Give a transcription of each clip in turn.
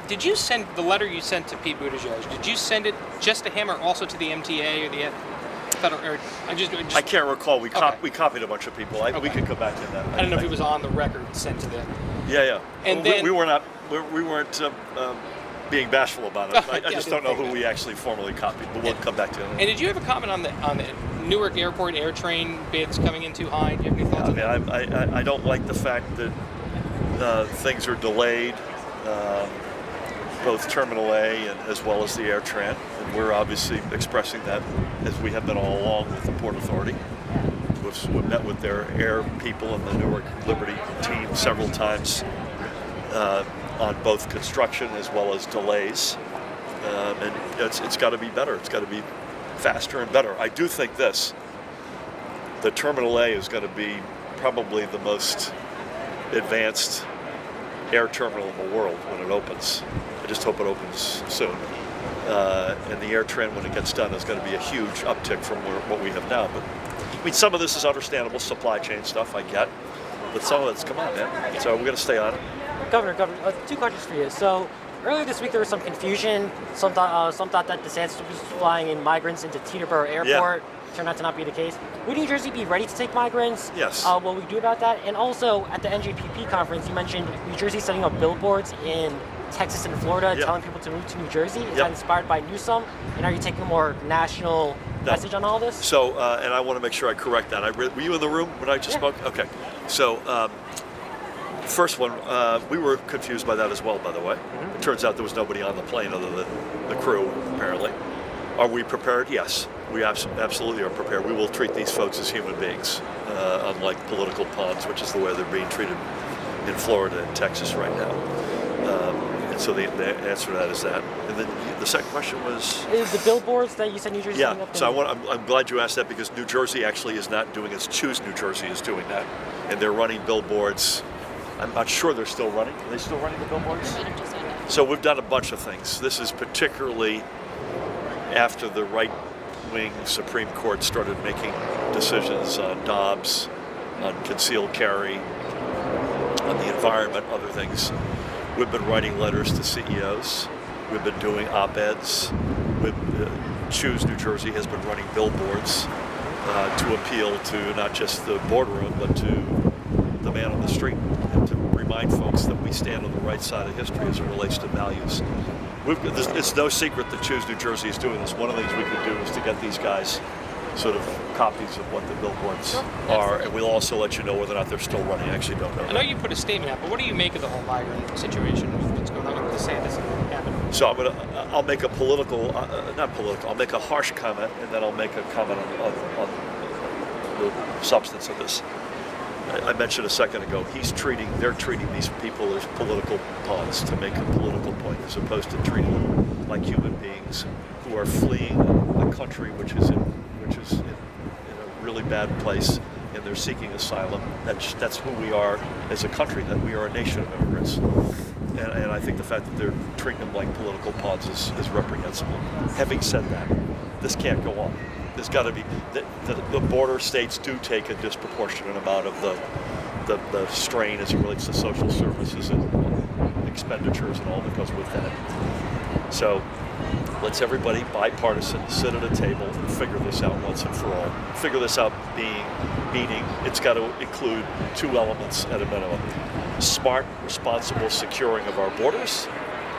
Did you send the letter you sent to Pete Buttigieg? Did you send it just to him, or also to the MTA or the federal? Or I can't recall. We Okay. we copied a bunch of people. We could come back to that. I don't know if it was on the record sent to them. Yeah. And well, then we weren't being bashful about it. I just don't know who we actually formally copied, but we'll come back to it. And did you have a comment on the Newark Airport air train bids coming in too high? Do you have any thoughts on that? I don't like the fact that things are delayed, both Terminal A and as well as the AirTran. And we're obviously expressing that, as we have been all along with the Port Authority. We've met with their air people and the Newark Liberty team several times on both construction as well as delays. And it's got to be better. It's got to be faster and better. I do think the Terminal A is going to be probably the most advanced air terminal in the world when it opens. I just hope it opens soon. And the AirTran, when it gets done, is going to be a huge uptick from what we have now. But I mean, some of this is understandable, supply chain stuff, I get. But some of it's, come on, man. So we're going to stay on it. Governor, two questions for you. So earlier this week there was some confusion. Some thought that DeSantis was flying in migrants into Teterboro Airport. Yeah. Turned out to not be the case. Would New Jersey be ready to take migrants? Yes. What will we do about that? And also at the NJPP conference, you mentioned New Jersey setting up billboards in Texas and Florida, telling people to move to New Jersey. Is that inspired by Newsom? And are you taking a more national message on all this? So, and I want to make sure I correct that. Were you in the room when I just spoke? Okay. So, first one, we were confused by that as well, by the way. Mm-hmm. It turns out there was nobody on the plane other than the crew, apparently. Are we prepared? Yes. We absolutely are prepared. We will treat these folks as human beings, unlike political pawns, which is the way they're being treated in Florida and Texas right now. And so the answer to that is that. And then the second question was? Is the billboards that you said New Jersey? Yeah, so I'm glad you asked that, because New Jersey actually is not doing it. Choose New Jersey is doing that. And they're running billboards. I'm not sure they're still running. Are they still running the billboards? So we've done a bunch of things. This is particularly after the right-wing Supreme Court started making decisions on Dobbs, on concealed carry, on the environment, other things. We've been writing letters to CEOs. We've been doing op-eds. Choose New Jersey has been running billboards to appeal to not just the boardroom, but to the man on the street, and to remind folks that we stand on the right side of history as it relates to values. It's no secret that Choose New Jersey is doing this. One of the things we could do is to get these guys sort of copies of what the billboards are, and we'll also let you know whether or not they're still running. I actually don't know. I know you put a statement out, but what do you make of the whole migrant situation with what's going on with DeSantis and Abbott? So I'll make a political, not political, I'll make a harsh comment, and then I'll make a comment on the substance of this. I mentioned a second ago, they're treating these people as political pawns to make a political point, as opposed to treating them like human beings who are fleeing a country which is in a really bad place, and they're seeking asylum. That's who we are as a country, that we are a nation of immigrants. And I think the fact that they're treating them like political pawns is reprehensible. Having said that, this can't go on. There's got to be, the border states do take a disproportionate amount of the strain as it relates to social services and expenditures and all that goes with that. So let's everybody, bipartisan, sit at a table and figure this out once and for all. Figure this out meaning it's got to include two elements at a minimum. Smart, responsible securing of our borders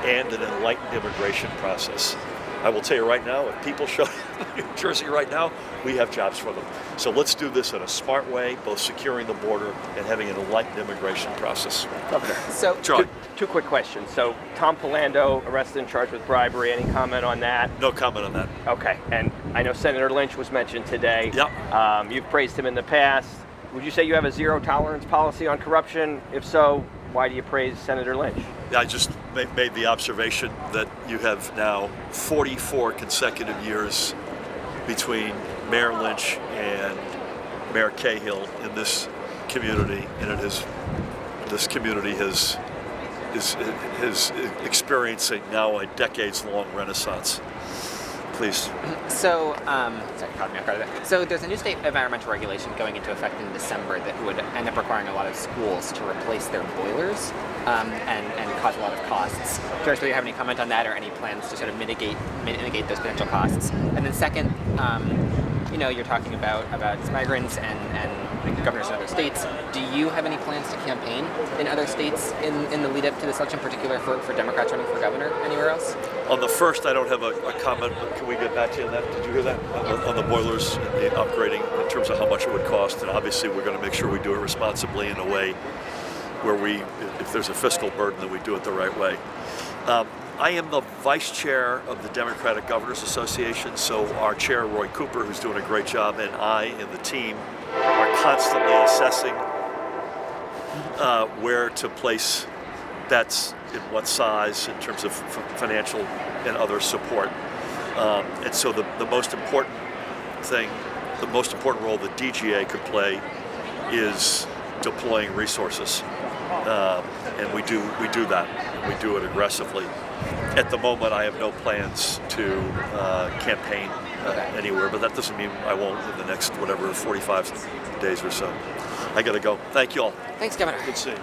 and an enlightened immigration process. I will tell you right now, if people show up in New Jersey right now, we have jobs for them. So let's do this in a smart way, both securing the border and having an enlightened immigration process. Governor, so two quick questions. So Tom Pallando arrested and charged with bribery. Any comment on that? No comment on that. Okay. And I know Senator Lynch was mentioned today. Yep. You've praised him in the past. Would you say you have a zero tolerance policy on corruption? If so, why do you praise Senator Lynch? I just made the observation that you have now 44 consecutive years between Mayor Lynch and Mayor Cahill in this community, and this community is experiencing now a decades-long renaissance. please. So, sorry, caught me off guard there. So there's a new state environmental regulation going into effect in December that would end up requiring a lot of schools to replace their boilers and cause a lot of costs. Curious whether you have any comment on that or any plans to sort of mitigate those potential costs. And then second, you're talking about migrants and governors in other states. Do you have any plans to campaign in other states in the lead up to this election, in particular for Democrats running for governor anywhere else? On the first, I don't have a comment, but can we get back to you on that? Did you hear that? On the boilers and the upgrading in terms of how much it would cost, and obviously we're going to make sure we do it responsibly in a way where if there's a fiscal burden, then we do it the right way. I am the vice chair of the Democratic Governors Association, so our chair, Roy Cooper, who's doing a great job, and I and the team are constantly assessing where to place bets in what size in terms of financial and other support. And so the most important role the DGA could play is deploying resources. And we do that. We do it aggressively. At the moment, I have no plans to campaign anywhere, but that doesn't mean I won't in the next 45 days or so. I got to go. Thank you all. Thanks, Governor. Good seeing you.